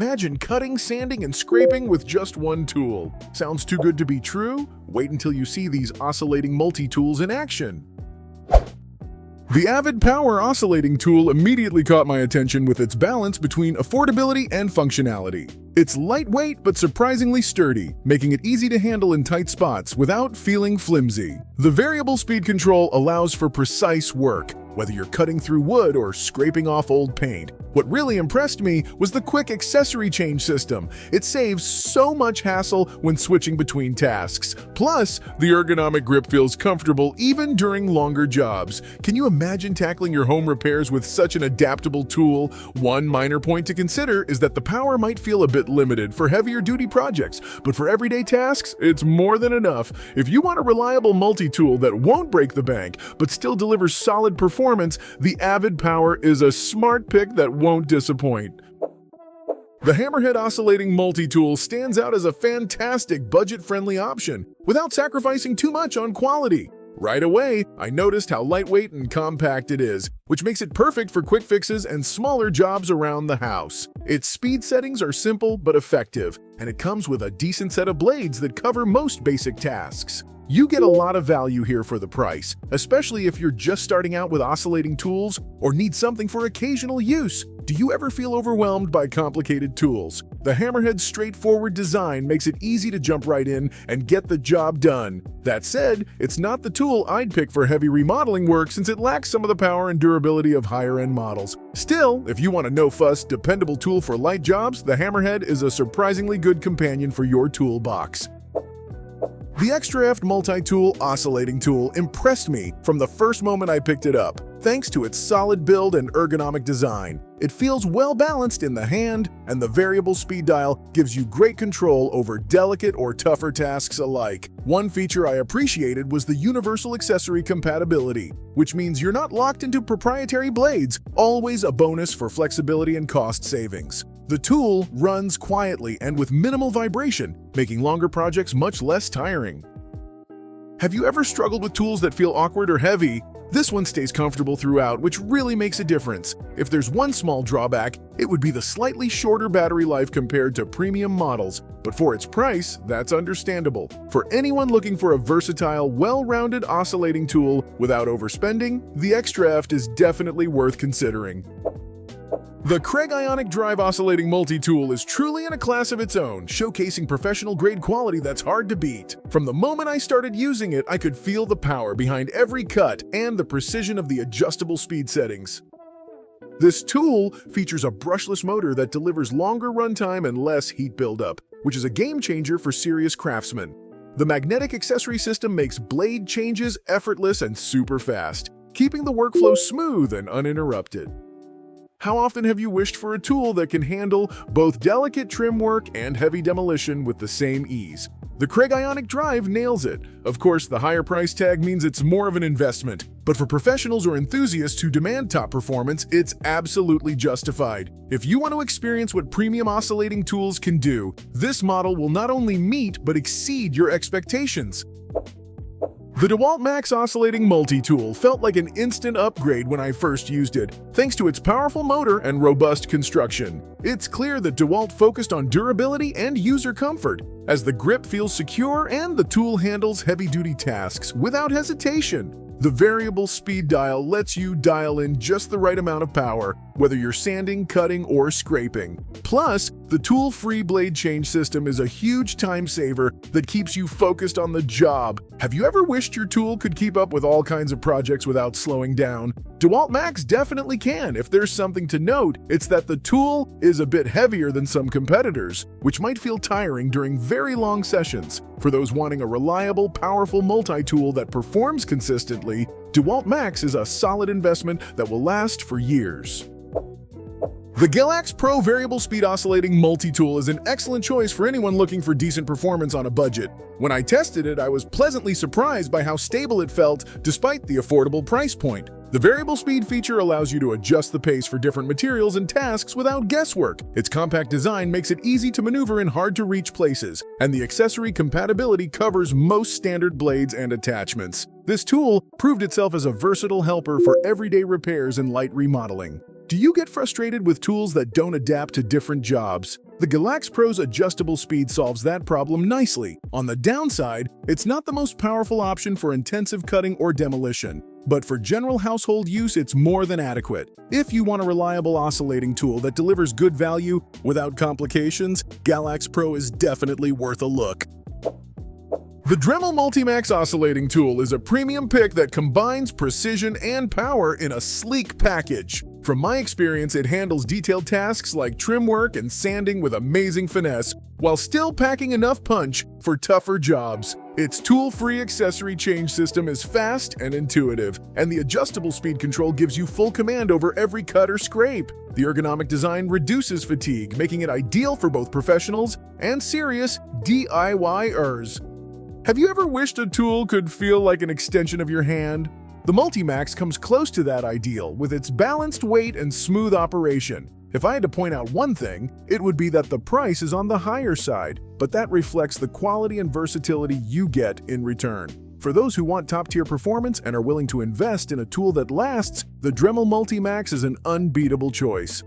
Imagine cutting, sanding, and scraping with just one tool. Sounds too good to be true? Wait until you see these oscillating multi-tools in action. The Avid Power Oscillating Tool immediately caught my attention with its balance between affordability and functionality. It's lightweight but surprisingly sturdy, making it easy to handle in tight spots without feeling flimsy. The variable speed control allows for precise work, whether you're cutting through wood or scraping off old paint. What really impressed me was the quick accessory change system. It saves so much hassle when switching between tasks. Plus, the ergonomic grip feels comfortable even during longer jobs. Can you imagine tackling your home repairs with such an adaptable tool? One minor point to consider is that the power might feel a bit limited for heavier duty projects, but for everyday tasks, it's more than enough. If you want a reliable multi-tool that won't break the bank, but still delivers solid performance, the Avid Power is a smart pick that won't disappoint. The Hammerhead Oscillating Multi-Tool stands out as a fantastic budget-friendly option without sacrificing too much on quality. Right away, I noticed how lightweight and compact it is, which makes it perfect for quick fixes and smaller jobs around the house. Its speed settings are simple but effective, and it comes with a decent set of blades that cover most basic tasks. You get a lot of value here for the price, especially if you're just starting out with oscillating tools or need something for occasional use. Do you ever feel overwhelmed by complicated tools? The Hammerhead's straightforward design makes it easy to jump right in and get the job done. That said, it's not the tool I'd pick for heavy remodeling work since it lacks some of the power and durability of higher-end models. Still, if you want a no-fuss, dependable tool for light jobs, the Hammerhead is a surprisingly good companion for your toolbox. The Extra-Eft Multi-Tool Oscillating Tool impressed me from the first moment I picked it up, thanks to its solid build and ergonomic design. It feels well-balanced in the hand, and the variable speed dial gives you great control over delicate or tougher tasks alike. One feature I appreciated was the universal accessory compatibility, which means you're not locked into proprietary blades, always a bonus for flexibility and cost savings. The tool runs quietly and with minimal vibration, making longer projects much less tiring. Have you ever struggled with tools that feel awkward or heavy? This one stays comfortable throughout, which really makes a difference. If there's one small drawback, it would be the slightly shorter battery life compared to premium models, but for its price, that's understandable. For anyone looking for a versatile, well-rounded oscillating tool without overspending, the Extra-Eft is definitely worth considering. The Craig Ionic Drive Oscillating Multi-Tool is truly in a class of its own, showcasing professional-grade quality that's hard to beat. From the moment I started using it, I could feel the power behind every cut and the precision of the adjustable speed settings. This tool features a brushless motor that delivers longer runtime and less heat buildup, which is a game-changer for serious craftsmen. The magnetic accessory system makes blade changes effortless and super fast, keeping the workflow smooth and uninterrupted. How often have you wished for a tool that can handle both delicate trim work and heavy demolition with the same ease? The Craig Ionic Drive nails it. Of course, the higher price tag means it's more of an investment, but for professionals or enthusiasts who demand top performance, it's absolutely justified. If you want to experience what premium oscillating tools can do, this model will not only meet but exceed your expectations. The DeWalt Max Oscillating Multi-Tool felt like an instant upgrade when I first used it, thanks to its powerful motor and robust construction. It's clear that DeWalt focused on durability and user comfort, as the grip feels secure and the tool handles heavy-duty tasks without hesitation. The variable speed dial lets you dial in just the right amount of power, whether you're sanding, cutting, or scraping. Plus, the tool-free blade change system is a huge time saver that keeps you focused on the job. Have you ever wished your tool could keep up with all kinds of projects without slowing down? DeWalt Max definitely can. If there's something to note, it's that the tool is a bit heavier than some competitors, which might feel tiring during very long sessions. For those wanting a reliable, powerful multi-tool that performs consistently, DeWalt Max is a solid investment that will last for years. The Gillax Pro Variable Speed Oscillating Multi-Tool is an excellent choice for anyone looking for decent performance on a budget. When I tested it, I was pleasantly surprised by how stable it felt despite the affordable price point. The variable speed feature allows you to adjust the pace for different materials and tasks without guesswork. Its compact design makes it easy to maneuver in hard-to-reach places, and the accessory compatibility covers most standard blades and attachments. This tool proved itself as a versatile helper for everyday repairs and light remodeling. Do you get frustrated with tools that don't adapt to different jobs? The Galax Pro's adjustable speed solves that problem nicely. On the downside, it's not the most powerful option for intensive cutting or demolition. But for general household use, it's more than adequate. If you want a reliable oscillating tool that delivers good value without complications, Galax Pro is definitely worth a look. The Dremel Multimax oscillating tool is a premium pick that combines precision and power in a sleek package. From my experience, it handles detailed tasks like trim work and sanding with amazing finesse, while still packing enough punch for tougher jobs. Its tool-free accessory change system is fast and intuitive, and the adjustable speed control gives you full command over every cut or scrape. The ergonomic design reduces fatigue, making it ideal for both professionals and serious DIYers. Have you ever wished a tool could feel like an extension of your hand? The Multimax comes close to that ideal with its balanced weight and smooth operation. If I had to point out one thing, it would be that the price is on the higher side, but that reflects the quality and versatility you get in return. For those who want top-tier performance and are willing to invest in a tool that lasts, the Dremel Multimax is an unbeatable choice.